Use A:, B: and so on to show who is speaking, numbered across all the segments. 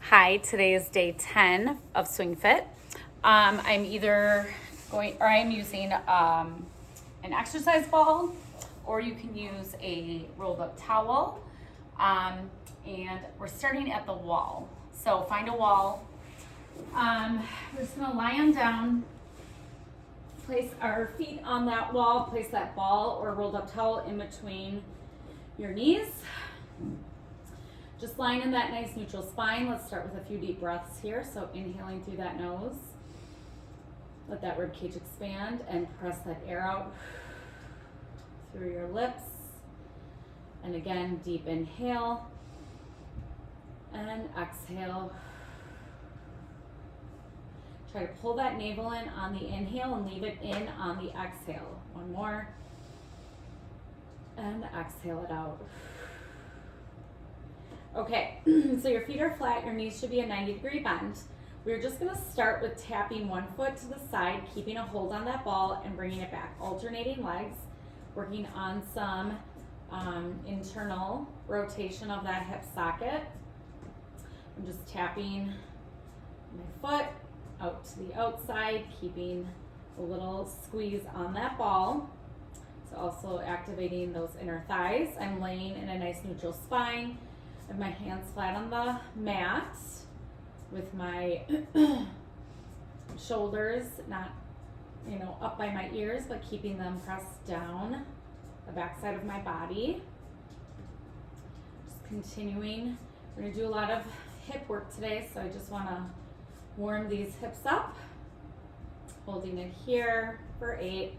A: Hi, today is day 10 of Swing Fit. I'm using an exercise ball, or you can use a rolled up towel. And we're starting at the wall. So find a wall. We're just gonna lie on down, place our feet on that wall, place that ball or rolled up towel in between your knees. Just lying in that nice neutral spine. Let's start with a few deep breaths here. So inhaling through that nose. Let that rib cage expand and press that air out through your lips. And again, deep inhale and exhale. Try to pull that navel in on the inhale and leave it in on the exhale. One more. And exhale it out. Okay, so your feet are flat, your knees should be a 90-degree bend. We're just gonna start with tapping one foot to the side, keeping a hold on that ball and bringing it back. Alternating legs, working on some internal rotation of that hip socket. I'm just tapping my foot out to the outside, keeping a little squeeze on that ball. So also activating those inner thighs. I'm laying in a nice neutral spine. I have my hands flat on the mat with my shoulders not, up by my ears, but keeping them pressed down the backside of my body. Just continuing. We're gonna do a lot of hip work today, so I just wanna warm these hips up. Holding it here for 8.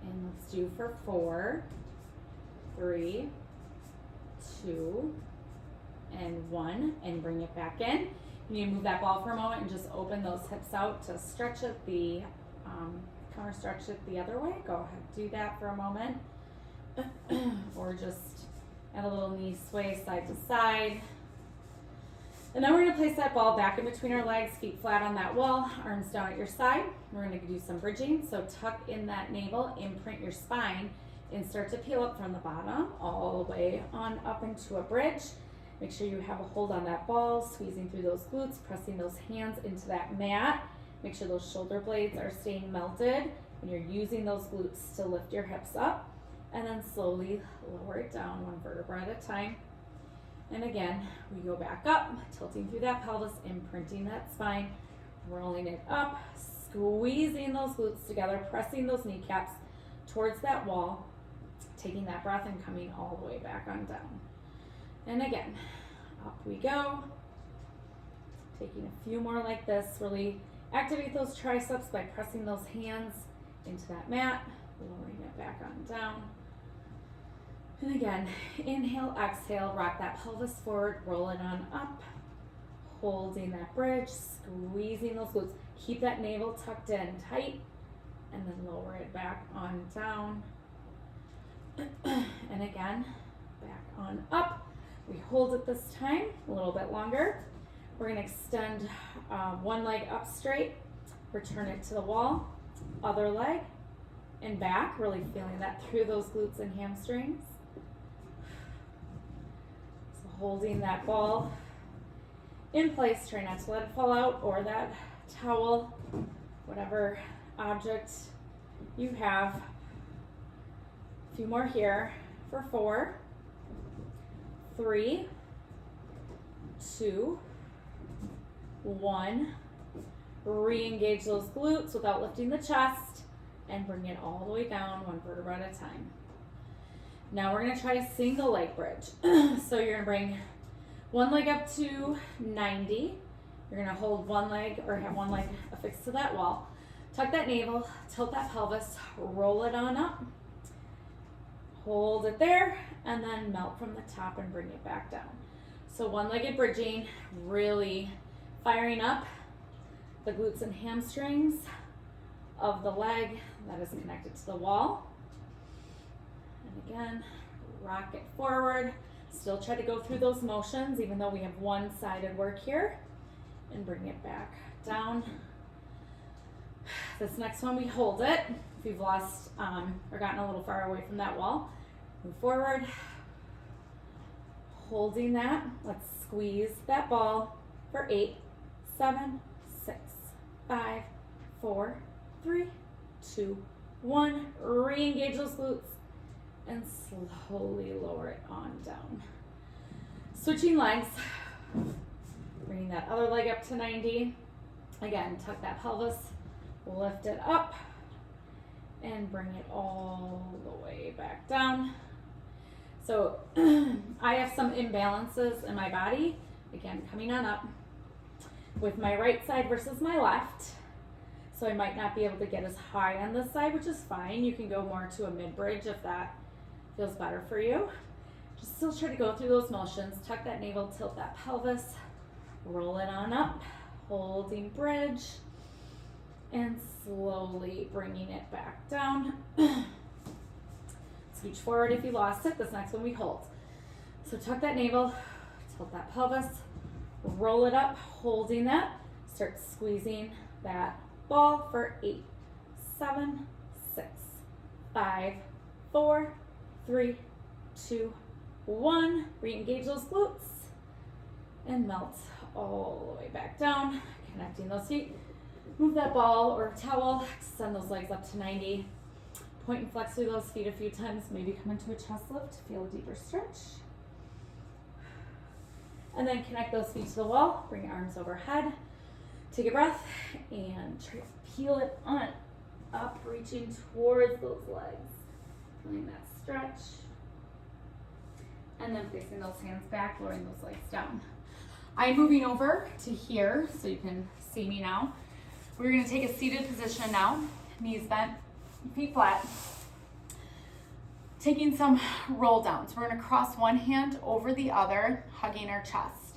A: And let's do for 4, 3, 2, and 1, and bring it back in. You need to move that ball for a moment and just open those hips out to stretch it counter stretch it the other way. Go ahead, do that for a moment. Or just add a little knee sway side to side. And then we're gonna place that ball back in between our legs, feet flat on that wall, arms down at your side. We're gonna do some bridging. So tuck in that navel, imprint your spine, and start to peel up from the bottom all the way on up into a bridge. Make sure you have a hold on that ball, squeezing through those glutes, pressing those hands into that mat. Make sure those shoulder blades are staying melted, and you're using those glutes to lift your hips up. And then slowly lower it down, one vertebra at a time. And again, we go back up, tilting through that pelvis, imprinting that spine, rolling it up, squeezing those glutes together, pressing those kneecaps towards that wall, taking that breath and coming all the way back on down. And again, up we go. Taking a few more like this, really activate those triceps by pressing those hands into that mat, lowering it back on down. And again, inhale, exhale, rock that pelvis forward, roll it on up, holding that bridge, squeezing those glutes. Keep that navel tucked in tight, and then lower it back on down. And again, back on up. We hold it this time, a little bit longer. We're gonna extend one leg up straight, return it to the wall, other leg, and back, really feeling that through those glutes and hamstrings. Holding that ball in place, try not to let it fall out, or that towel, whatever object you have. A few more here for 4, 3, 2, 1. Re-engage those glutes without lifting the chest, and bring it all the way down, one vertebra at a time. Now we're gonna try a single leg bridge. So you're gonna bring one leg up to 90. You're gonna hold one leg, or have one leg affixed to that wall. Tuck that navel, tilt that pelvis, roll it on up. Hold it there, and then melt from the top and bring it back down. So one-legged bridging, really firing up the glutes and hamstrings of the leg that is connected to the wall. And again, rock it forward. Still try to go through those motions, even though we have one-sided work here. And bring it back down. This next one, we hold it. If you've lost or gotten a little far away from that wall, move forward, holding that. Let's squeeze that ball for 8, 7, 6, 5, 4, 3, 2, 1. Re-engage those glutes and slowly lower it on down. Switching legs, bringing that other leg up to 90. Again, tuck that pelvis, lift it up, and bring it all the way back down. So I have some imbalances in my body, again, coming on up with my right side versus my left. So I might not be able to get as high on this side, which is fine. You can go more to a mid-bridge if that feels better for you. Just still try to go through those motions. Tuck that navel, tilt that pelvis, roll it on up, holding bridge, and slowly bringing it back down. Scooch forward if you lost it. This next one we hold. So tuck that navel, tilt that pelvis, roll it up, holding that. Start squeezing that ball for 8, 7, 6, 5, 4, 3, 2, 1. Re-engage those glutes and melt all the way back down, connecting those feet. Move that ball or towel, extend those legs up to 90. Point and flex through those feet a few times, maybe come into a chest lift, feel a deeper stretch. And then connect those feet to the wall, bring your arms overhead. Take a breath and try to peel it on up, reaching towards those legs. Feeling that stretch. And then placing those hands back, lowering those legs down. I'm moving over to here so you can see me now. We're going to take a seated position now, knees bent, feet flat. Taking some roll downs. We're going to cross one hand over the other, hugging our chest.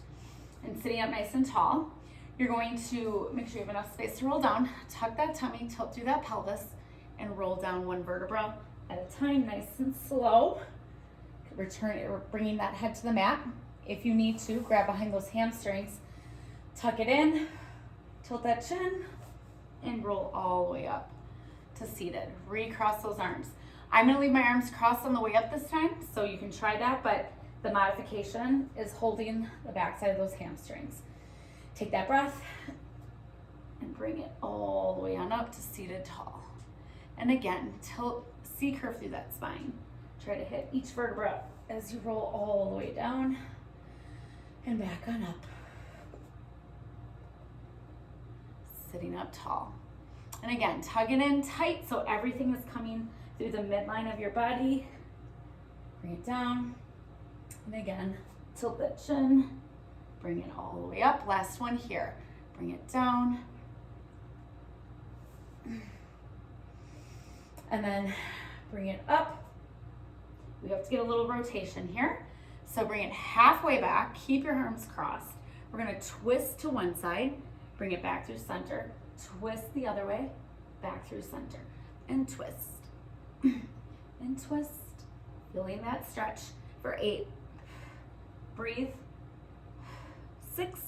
A: And sitting up nice and tall. You're going to make sure you have enough space to roll down. Tuck that tummy, tilt through that pelvis, and roll down one vertebra at a time, nice and slow. Bringing that head to the mat. If you need to, grab behind those hamstrings, tuck it in, tilt that chin, and roll all the way up to seated. Recross those arms. I'm gonna leave my arms crossed on the way up this time, so you can try that, but the modification is holding the backside of those hamstrings. Take that breath and bring it all the way on up to seated tall. And again, tilt, C-curve through that spine. Try to hit each vertebra as you roll all the way down and back on up. Sitting up tall. And again, tug it in tight so everything is coming through the midline of your body. Bring it down. And again, tilt that chin. Bring it all the way up. Last one here. Bring it down. And then bring it up. We have to get a little rotation here. So bring it halfway back. Keep your arms crossed. We're going to twist to one side. Bring it back through center. Twist the other way. Back through center. And twist. And twist. Feeling that stretch for 8. Breathe. 6.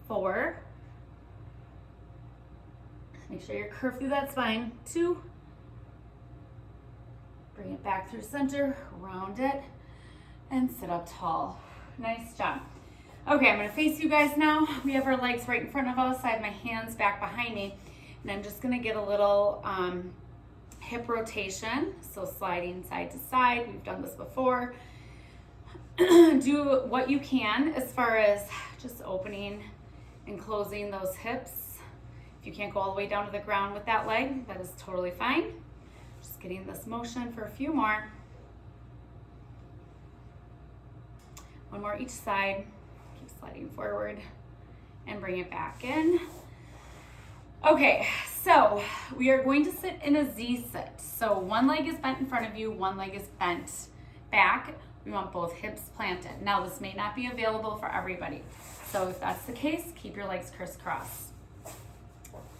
A: 4. Make sure you're curved through that spine. 2. Bring it back through center, round it, and sit up tall. Nice job. Okay, I'm gonna face you guys now. We have our legs right in front of us. I have my hands back behind me, and I'm just gonna get a little hip rotation. So sliding side to side, we've done this before. Do what you can as far as just opening and closing those hips. If you can't go all the way down to the ground with that leg, that is totally fine. Just getting this motion for a few more. One more each side. Keep sliding forward and bring it back in. Okay, so we are going to sit in a Z sit. So one leg is bent in front of you, one leg is bent back. We want both hips planted. Now this may not be available for everybody. So if that's the case, keep your legs crisscross.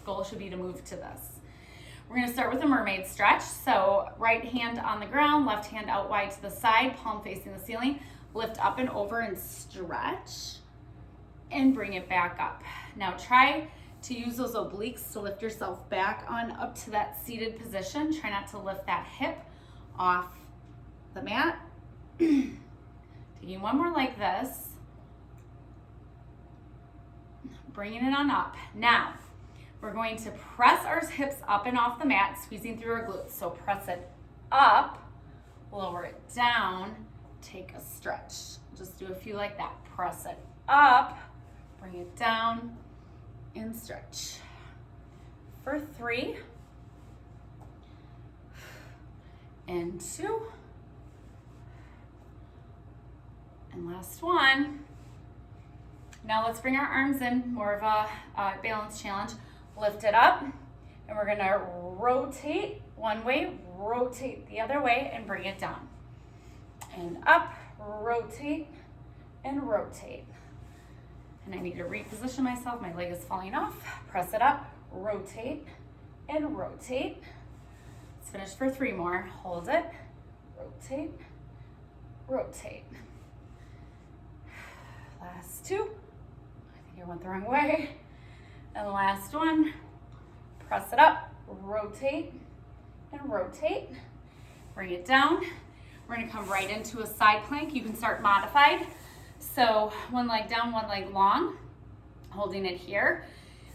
A: Goal should be to move to this. We're gonna start with a mermaid stretch. So right hand on the ground, left hand out wide to the side, palm facing the ceiling. Lift up and over and stretch and bring it back up. Now try to use those obliques to lift yourself back on up to that seated position. Try not to lift that hip off the mat Taking one more like this. Bringing it on up. Now, we're going to press our hips up and off the mat, squeezing through our glutes. So press it up, lower it down, take a stretch. Just do a few like that. Press it up, bring it down, and stretch. For 3, and 2, and last one. Now let's bring our arms in, more of a balance challenge. Lift it up, and we're gonna rotate one way, rotate the other way, and bring it down. And up, rotate, and rotate. And I need to reposition myself, my leg is falling off. Press it up, rotate, and rotate. Let's finish for 3 more. Hold it, rotate, rotate. Last 2. I think I went the wrong way. And the last one. Press it up, rotate, and rotate. Bring it down. We're gonna come right into a side plank. You can start modified. So one leg down, one leg long, holding it here.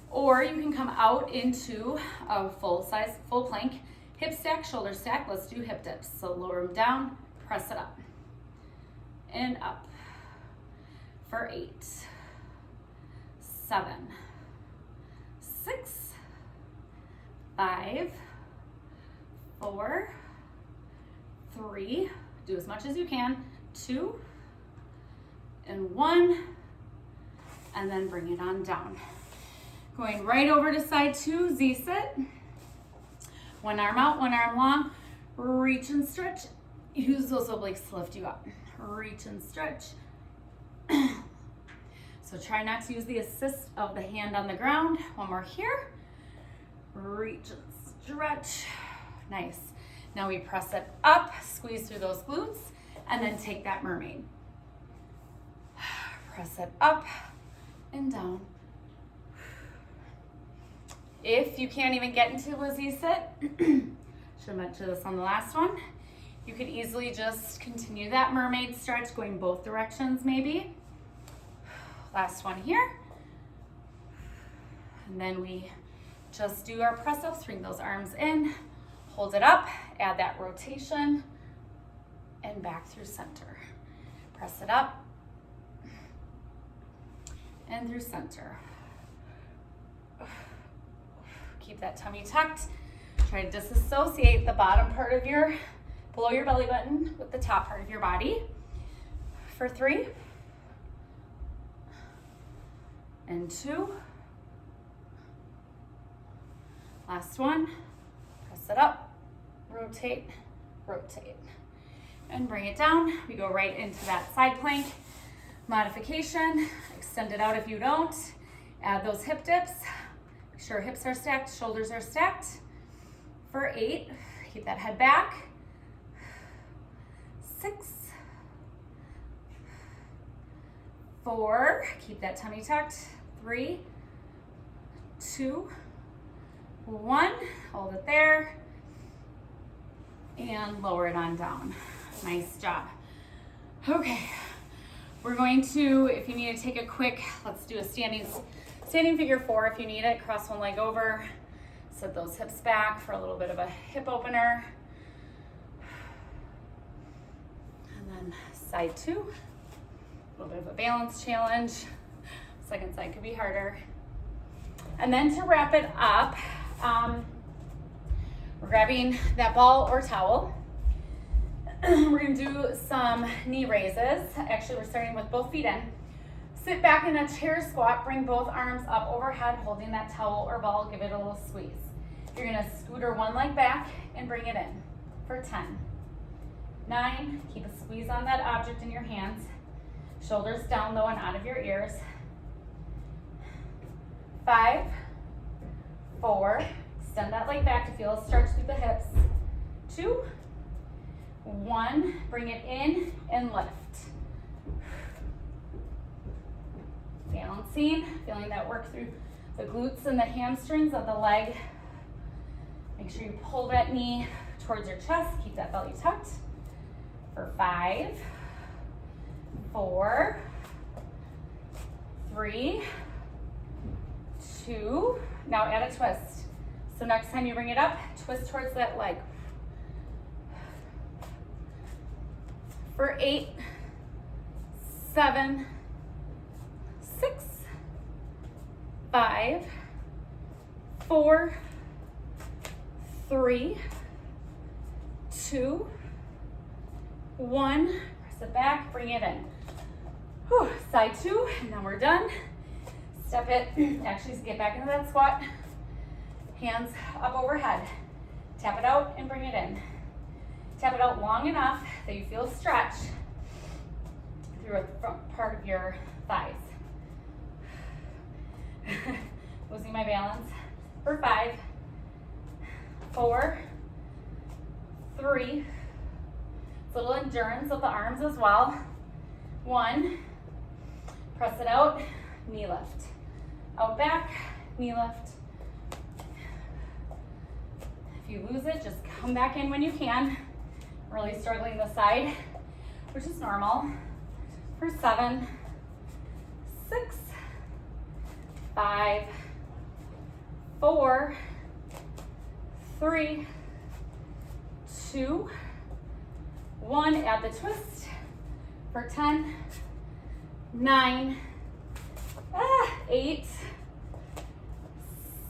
A: Or you can come out into a full plank. Hip stack, shoulder stack. Let's do hip dips. So lower them down, press it up, and up. For 8, 7, 6, 5, 4, 3, do as much as you can, 2, and 1, and then bring it on down. Going right over to side 2, Z-sit. One arm out, one arm long, reach and stretch. Use those obliques to lift you up. Reach and stretch. So try not to use the assist of the hand on the ground. One more here. Reach and stretch. Nice. Now we press it up, squeeze through those glutes, and then take that mermaid. Press it up and down. If you can't even get into a Z-sit, should have mentioned this on the last one, you could easily just continue that mermaid stretch, going both directions maybe. Last one here. And then we just do our press ups, bring those arms in, hold it up, add that rotation, and back through center. Press it up, and through center. Keep that tummy tucked. Try to disassociate the bottom part of below your belly button with the top part of your body. For 3, and 2. Last one. Press it up, rotate, rotate, and bring it down. We go right into that side plank modification. Extend it out if you don't. Add those hip dips. Make sure hips are stacked, shoulders are stacked. For 8, keep that head back. 6, 4, keep that tummy tucked. 3, 2, 1, hold it there, and lower it on down. Nice job. Okay, we're going to, if you need to take a quick, let's do a standing figure 4 if you need it. Cross one leg over, set those hips back for a little bit of a hip opener. And then side 2, a little bit of a balance challenge. Second side could be harder. And then to wrap it up, we're grabbing that ball or towel. We're gonna do some knee raises. Actually, we're starting with both feet in. Sit back in a chair squat, bring both arms up overhead, holding that towel or ball, give it a little squeeze. You're gonna scooter one leg back and bring it in for 10. 9, keep a squeeze on that object in your hands. Shoulders down low and out of your ears. 5, 4, extend that leg back to feel a stretch through the hips. 2, 1, bring it in and lift. Balancing, feeling that work through the glutes and the hamstrings of the leg. Make sure you pull that knee towards your chest, keep that belly tucked. for 5, 4, 3, 2. Now add a twist. So next time you bring it up, twist towards that leg. For 8, 7, 6, 5, 4, 3, 2, 1. Press it back, bring it in. Whew. Side 2, and then we're done. Step it, actually get back into that squat. Hands up overhead. Tap it out and bring it in. Tap it out long enough that you feel stretch through the front part of your thighs. Losing my balance. For 5, 4, 3. It's a little endurance of the arms as well. 1. Press it out, knee lift. Out back, knee lift. If you lose it, just come back in when you can. Really struggling this side, which is normal. For 7, 6, 5, 4, 3, 2, 1. Add the twist. For 10, 9, 8,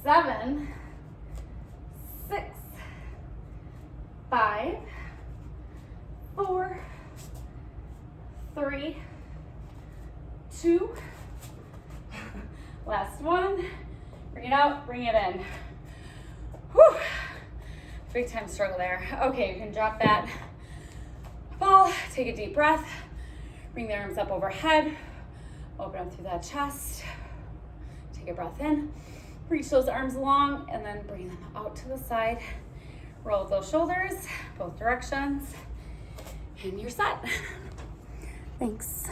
A: 7, 6, 5, 4, 3, 2. Last one. Bring it out, bring it in. Whew. Big time struggle there. Okay, you can drop that ball, take a deep breath, bring the arms up overhead, open up through that chest, take a breath in, reach those arms long, and then bring them out to the side. Roll those shoulders, both directions, and you're set. Thanks.